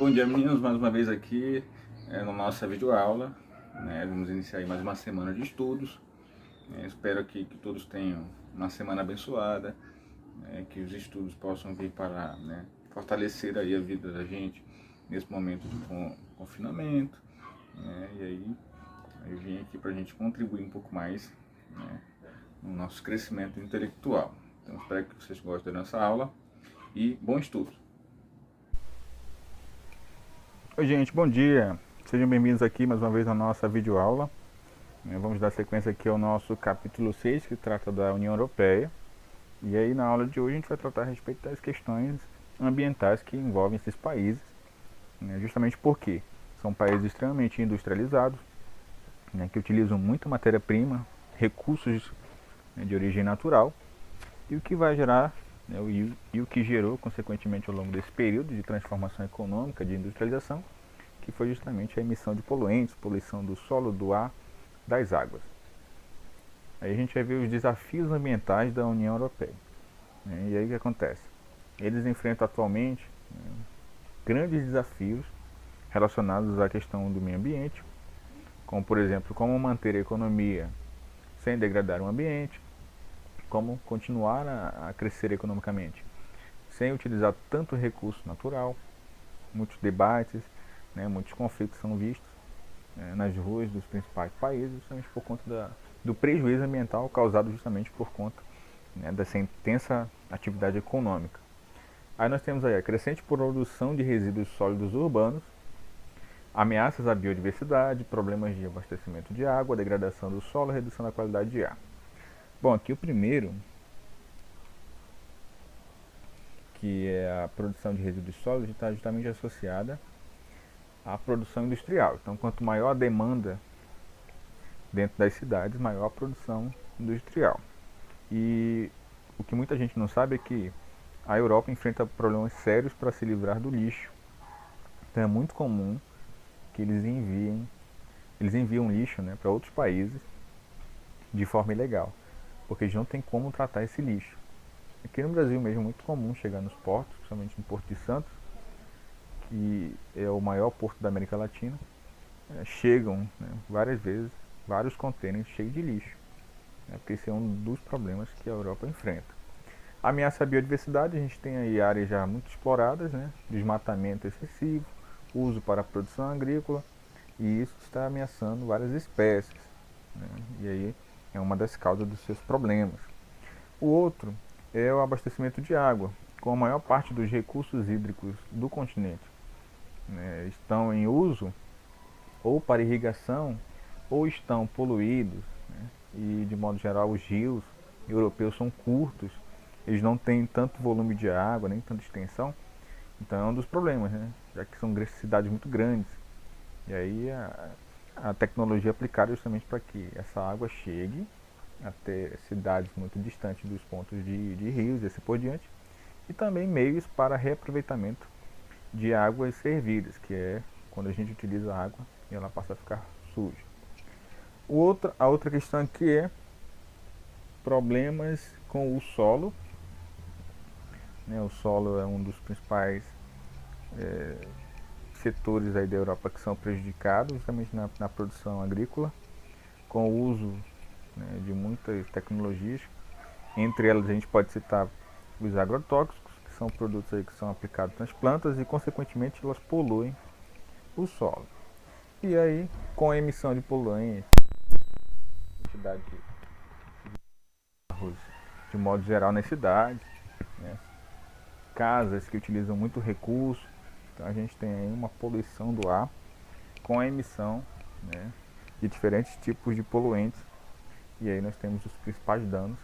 Bom dia, meninos, mais uma vez aqui na nossa videoaula, né? Vamos iniciar aí mais uma semana de estudos. Espero que todos tenham uma semana abençoada, que os estudos possam vir para, fortalecer aí a vida da gente nesse momento de confinamento, e aí eu vim aqui para a gente contribuir um pouco mais, no nosso crescimento intelectual. Então espero que vocês gostem da nossa aula e bom estudo! Oi gente, bom dia! Sejam bem-vindos aqui mais uma vez na nossa videoaula. Vamos dar sequência aqui ao nosso capítulo 6, que trata da União Europeia. E aí na aula de hoje a gente vai tratar a respeito das questões ambientais que envolvem esses países, justamente porque são países extremamente industrializados, que utilizam muita matéria-prima, recursos de origem natural, e o que vai gerar, e o que gerou consequentemente ao longo desse período de transformação econômica, de industrialização, que foi justamente a emissão de poluentes, poluição do solo, do ar, das águas. Aí a gente vai ver os desafios ambientais da União Europeia. E aí o que acontece? Eles enfrentam atualmente grandes desafios relacionados à questão do meio ambiente, como por exemplo, como manter a economia sem degradar o ambiente, como continuar a crescer economicamente sem utilizar tanto recurso natural. Muitos debates, muitos conflitos são vistos nas ruas dos principais países, justamente por conta do prejuízo ambiental causado justamente por conta dessa intensa atividade econômica. Aí nós temos aí a crescente produção de resíduos sólidos urbanos, ameaças à biodiversidade, problemas de abastecimento de água, degradação do solo, redução da qualidade de ar. Bom, aqui o primeiro, que é a produção de resíduos sólidos, está justamente associada à produção industrial. Então, quanto maior a demanda dentro das cidades, maior a produção industrial. E o que muita gente não sabe é que a Europa enfrenta problemas sérios para se livrar do lixo. Então, é muito comum que eles enviam lixo para outros países de forma ilegal, porque eles não têm como tratar esse lixo. Aqui no Brasil mesmo é muito comum chegar nos portos, principalmente no Porto de Santos, que é o maior porto da América Latina. Chegam várias vezes vários contêineres cheios de lixo, porque esse é um dos problemas que a Europa enfrenta. Ameaça à biodiversidade, a gente tem aí áreas já muito exploradas, desmatamento excessivo, uso para a produção agrícola, e isso está ameaçando várias espécies, e aí é uma das causas dos seus problemas. O outro é o abastecimento de água, com a maior parte dos recursos hídricos do continente estão em uso ou para irrigação ou estão poluídos, e de modo geral os rios europeus são curtos, eles não têm tanto volume de água, nem tanta extensão, então é um dos problemas, já que são cidades muito grandes, e aí a tecnologia aplicada justamente para que essa água chegue até cidades muito distantes dos pontos de rios e assim por diante, e também meios para reaproveitamento de águas servidas, que é quando a gente utiliza a água e ela passa a ficar suja. A outra questão aqui é problemas com o solo. O solo é um dos principais setores aí da Europa que são prejudicados justamente na produção agrícola, com o uso de muitas tecnologias. Entre elas a gente pode citar os agrotóxicos, que são produtos aí que são aplicados nas plantas e consequentemente elas poluem o solo. E aí, com a emissão de poluentes, quantidade de carros de modo geral nas cidades, casas que utilizam muito recurso, então a gente tem aí uma poluição do ar com a emissão de diferentes tipos de poluentes. E aí nós temos os principais danos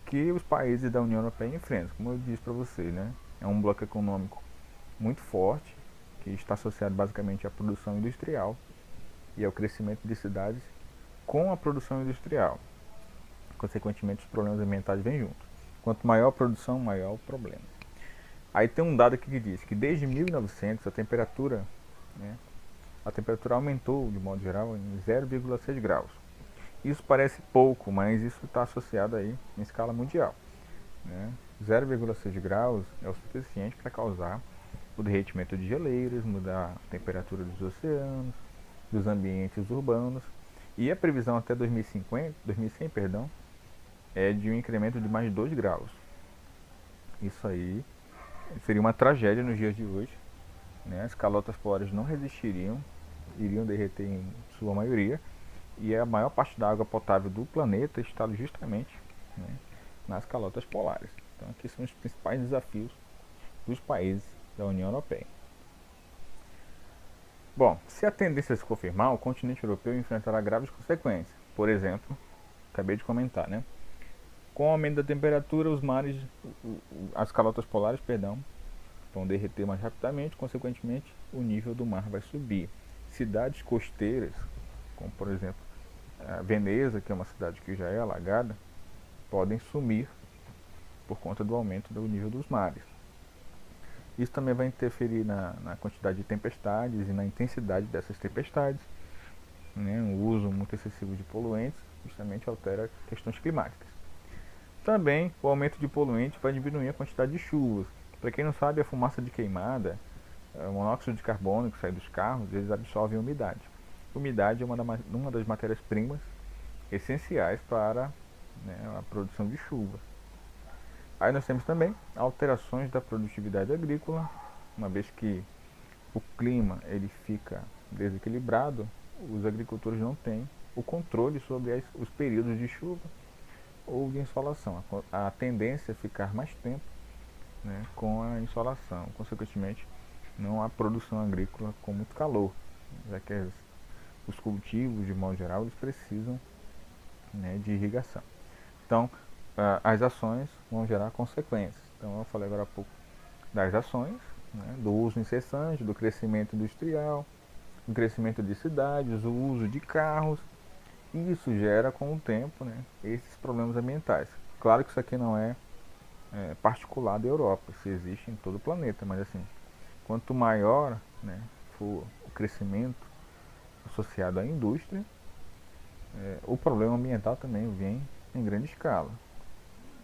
que os países da União Europeia enfrentam. Como eu disse para vocês, é um bloco econômico muito forte, que está associado basicamente à produção industrial e ao crescimento de cidades com a produção industrial. Consequentemente, os problemas ambientais vêm junto. Quanto maior a produção, maior o problema. Aí tem um dado aqui que diz que desde 1900 a temperatura aumentou, de modo geral, em 0,6 graus. Isso parece pouco, mas isso está associado aí em escala mundial. 0,6 graus é o suficiente para causar o derretimento de geleiras, mudar a temperatura dos oceanos, dos ambientes urbanos, e a previsão até 2100, perdão, é de um incremento de mais 2 graus. Isso aí seria uma tragédia nos dias de hoje, né? As calotas polares não resistiriam, iriam derreter em sua maioria, e a maior parte da água potável do planeta está justamente, né, nas calotas polares. Então aqui são os principais desafios dos países da União Europeia. Bom, se a tendência se confirmar, o continente europeu enfrentará graves consequências. Por exemplo, acabei de comentar, né? Com o aumento da temperatura, os mares, as calotas polares, perdão, vão derreter mais rapidamente, consequentemente, o nível do mar vai subir. Cidades costeiras, como por exemplo a Veneza, que é uma cidade que já é alagada, podem sumir por conta do aumento do nível dos mares. Isso também vai interferir na quantidade de tempestades e na intensidade dessas tempestades, né? O uso muito excessivo de poluentes justamente altera questões climáticas. Também o aumento de poluentes vai diminuir a quantidade de chuvas. Para quem não sabe, a fumaça de queimada, o monóxido de carbono que sai dos carros, eles absorvem umidade. Umidade é uma das matérias-primas essenciais para, né, a produção de chuva. Aí nós temos também alterações da produtividade agrícola, uma vez que o clima ele fica desequilibrado, os agricultores não têm o controle sobre os períodos de chuva ou de insolação. A tendência é ficar mais tempo, né, com a insolação. Consequentemente, não há produção agrícola com muito calor, já que os cultivos, de modo geral, eles precisam, né, de irrigação. Então, as ações vão gerar consequências. Então, eu falei agora há pouco das ações, né, do uso incessante, do crescimento industrial, do crescimento de cidades, o uso de carros. E isso gera, com o tempo, né, esses problemas ambientais. Claro que isso aqui não é particular da Europa, isso existe em todo o planeta, mas assim, quanto maior, né, for o crescimento associado à indústria, o problema ambiental também vem em grande escala.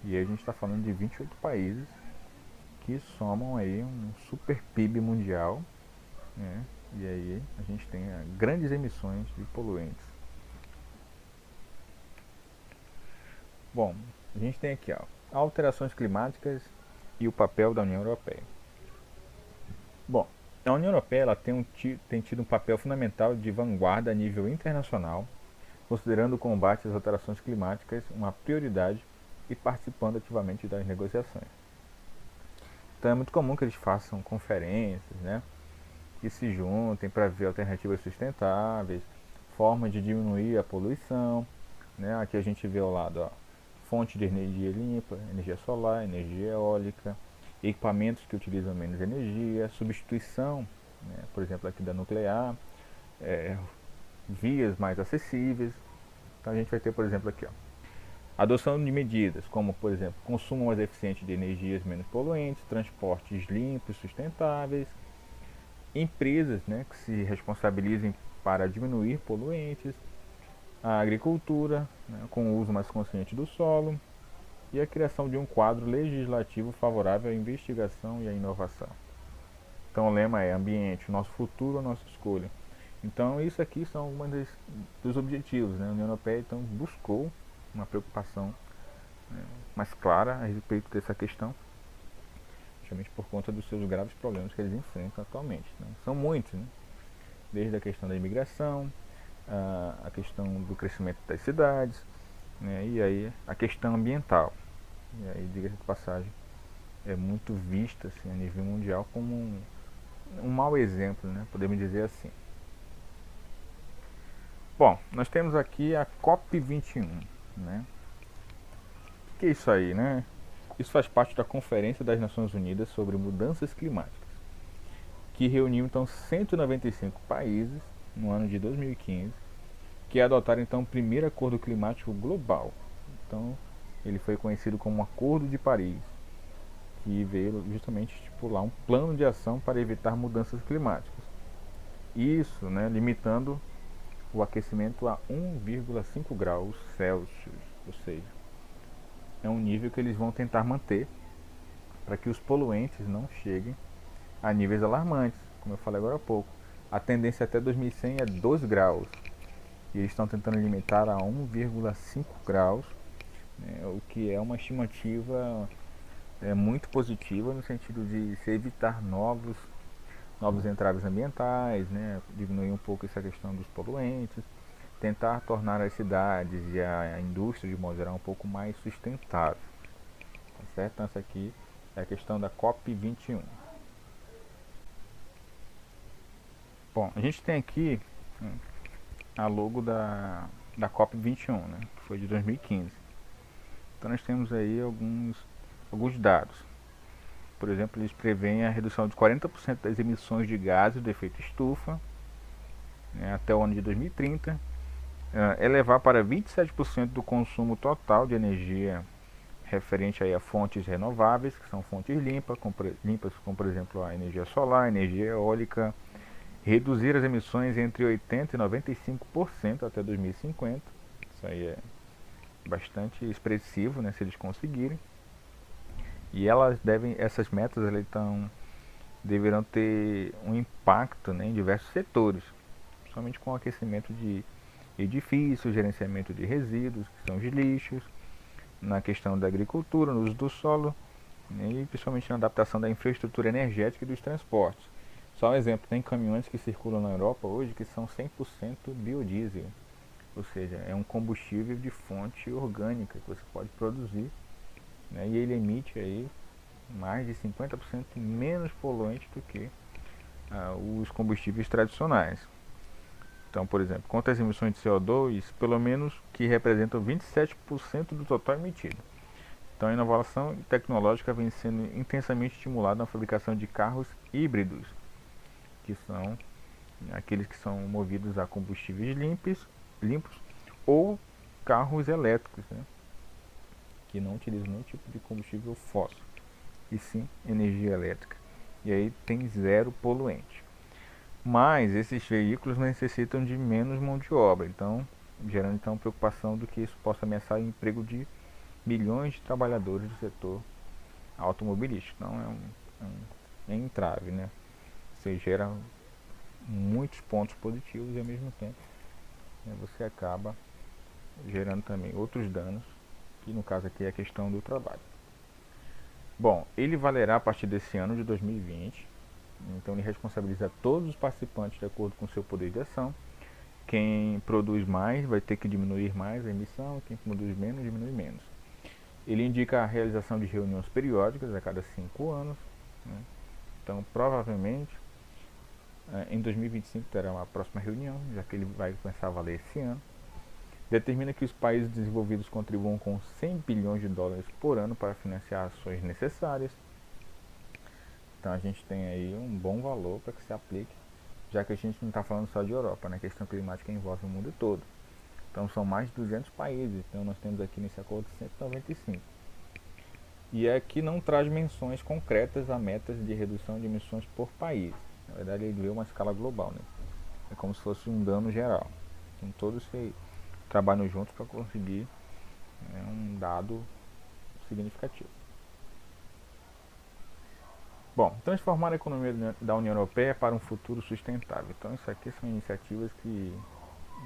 E aí a gente está falando de 28 países que somam aí um super PIB mundial, né? E aí a gente tem grandes emissões de poluentes. Bom, a gente tem aqui, ó, alterações climáticas e o papel da União Europeia. Bom, a União Europeia ela tem tido um papel fundamental de vanguarda a nível internacional, considerando o combate às alterações climáticas uma prioridade e participando ativamente das negociações. Então é muito comum que eles façam conferências, né, que se juntem para ver alternativas sustentáveis, formas de diminuir a poluição, né? Aqui a gente vê ao lado, ó, fonte de energia limpa, energia solar, energia eólica, equipamentos que utilizam menos energia, substituição, né, por exemplo aqui da nuclear, vias mais acessíveis. Então a gente vai ter, por exemplo, aqui, ó, adoção de medidas como, por exemplo, consumo mais eficiente de energias menos poluentes, transportes limpos, sustentáveis, empresas, né, que se responsabilizem para diminuir poluentes, a agricultura, né, com o uso mais consciente do solo, e a criação de um quadro legislativo favorável à investigação e à inovação. Então o lema é ambiente, nosso futuro, nossa escolha. Então isso aqui são alguns dos objetivos, né? A União Europeia então buscou uma preocupação, né, mais clara a respeito dessa questão, justamente por conta dos seus graves problemas que eles enfrentam atualmente, né? São muitos, né? Desde a questão da imigração, a questão do crescimento das cidades, né? E aí a questão ambiental. E aí, diga-se de passagem, é muito vista assim, a nível mundial como um mau exemplo, né? Podemos dizer assim. Bom, nós temos aqui a COP21, né? O que é isso aí, né? Isso faz parte da Conferência das Nações Unidas sobre Mudanças Climáticas, que reuniu então 195 países no ano de 2015, que adotaram então o primeiro acordo climático global. Então, ele foi conhecido como Acordo de Paris, que veio justamente estipular um plano de ação para evitar mudanças climáticas. Isso, né, limitando o aquecimento a 1,5 graus Celsius, ou seja, é um nível que eles vão tentar manter para que os poluentes não cheguem a níveis alarmantes, como eu falei agora há pouco. A tendência até 2100 é 2 graus, e eles estão tentando limitar a 1,5 graus, né, o que é uma estimativa muito positiva no sentido de se evitar novos entraves ambientais, né, diminuir um pouco essa questão dos poluentes, tentar tornar as cidades e a indústria de modo geral um pouco mais sustentável, tá certo? Então essa aqui é a questão da COP21. Bom, a gente tem aqui a logo da COP21, né, que foi de 2015. Então nós temos aí alguns dados. Por exemplo, eles preveem a redução de 40% das emissões de gases do efeito estufa, né, até o ano de 2030, elevar para 27% do consumo total de energia referente aí a fontes renováveis, que são fontes limpas, como por exemplo a energia solar, a energia eólica, reduzir as emissões entre 80% e 95% até 2050. Isso aí é bastante expressivo, né, se eles conseguirem. E essas metas deverão ter um impacto, né, em diversos setores, principalmente com o aquecimento de edifícios, gerenciamento de resíduos, que são os lixos, na questão da agricultura, no uso do solo, né, e principalmente na adaptação da infraestrutura energética e dos transportes. Só um exemplo, tem caminhões que circulam na Europa hoje que são 100% biodiesel, ou seja, é um combustível de fonte orgânica que você pode produzir, né, e ele emite aí mais de 50% menos poluente do que os combustíveis tradicionais. Então, por exemplo, quanto às emissões de CO2, pelo menos que representam 27% do total emitido. Então, a inovação tecnológica vem sendo intensamente estimulada na fabricação de carros híbridos, que são aqueles que são movidos a combustíveis limpos ou carros elétricos, né, que não utilizam nenhum tipo de combustível fóssil, e sim energia elétrica. E aí tem zero poluente. Mas esses veículos necessitam de menos mão de obra, então gerando então preocupação do que isso possa ameaçar o emprego de milhões de trabalhadores do setor automobilístico. Então é um entrave, né? Você gera muitos pontos positivos e ao mesmo tempo, né, você acaba gerando também outros danos, que no caso aqui é a questão do trabalho. Bom, ele valerá a partir desse ano de 2020, então ele responsabiliza todos os participantes de acordo com seu poder de ação. Quem produz mais vai ter que diminuir mais a emissão, quem produz menos, diminui menos. Ele indica a realização de reuniões periódicas a cada 5 anos, né? Então provavelmente em 2025 terá uma próxima reunião, já que ele vai começar a valer esse ano. Determina que os países desenvolvidos contribuam com 100 bilhões de dólares por ano para financiar ações necessárias. Então a gente tem aí um bom valor para que se aplique, já que a gente não está falando só de Europa, né? A questão climática envolve o mundo todo. Então são mais de 200 países, então nós temos aqui nesse acordo 195. E aqui não traz menções concretas a metas de redução de emissões por país. Na verdade ele vê uma escala global, né? É como se fosse um dano geral. Então todos trabalham juntos para conseguir, né, um dado significativo. Bom, transformar a economia da União Europeia para um futuro sustentável. Então isso aqui são iniciativas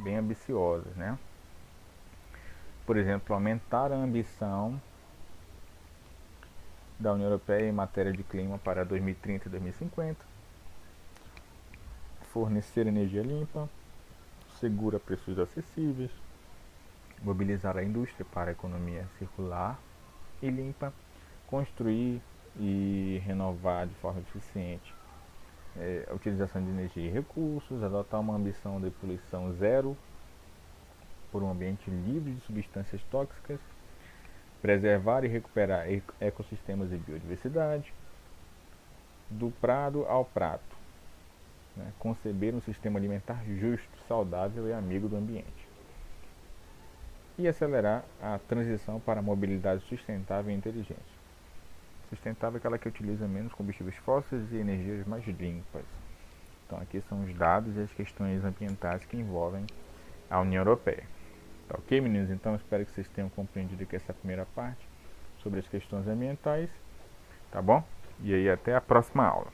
bem ambiciosas, né? Por exemplo, aumentar a ambição da União Europeia em matéria de clima para 2030 e 2050, fornecer energia limpa, segura a preços acessíveis, mobilizar a indústria para a economia circular e limpa, construir e renovar de forma eficiente a utilização de energia e recursos, adotar uma ambição de poluição zero por um ambiente livre de substâncias tóxicas, preservar e recuperar ecossistemas e biodiversidade, do prado ao prato, né? Conceber um sistema alimentar justo, saudável e amigo do ambiente. E acelerar a transição para a mobilidade sustentável e inteligente. Sustentável é aquela que utiliza menos combustíveis fósseis e energias mais limpas. Então aqui são os dados e as questões ambientais que envolvem a União Europeia. Tá ok, meninos? Então espero que vocês tenham compreendido aqui essa primeira parte sobre as questões ambientais, tá bom? E aí até a próxima aula.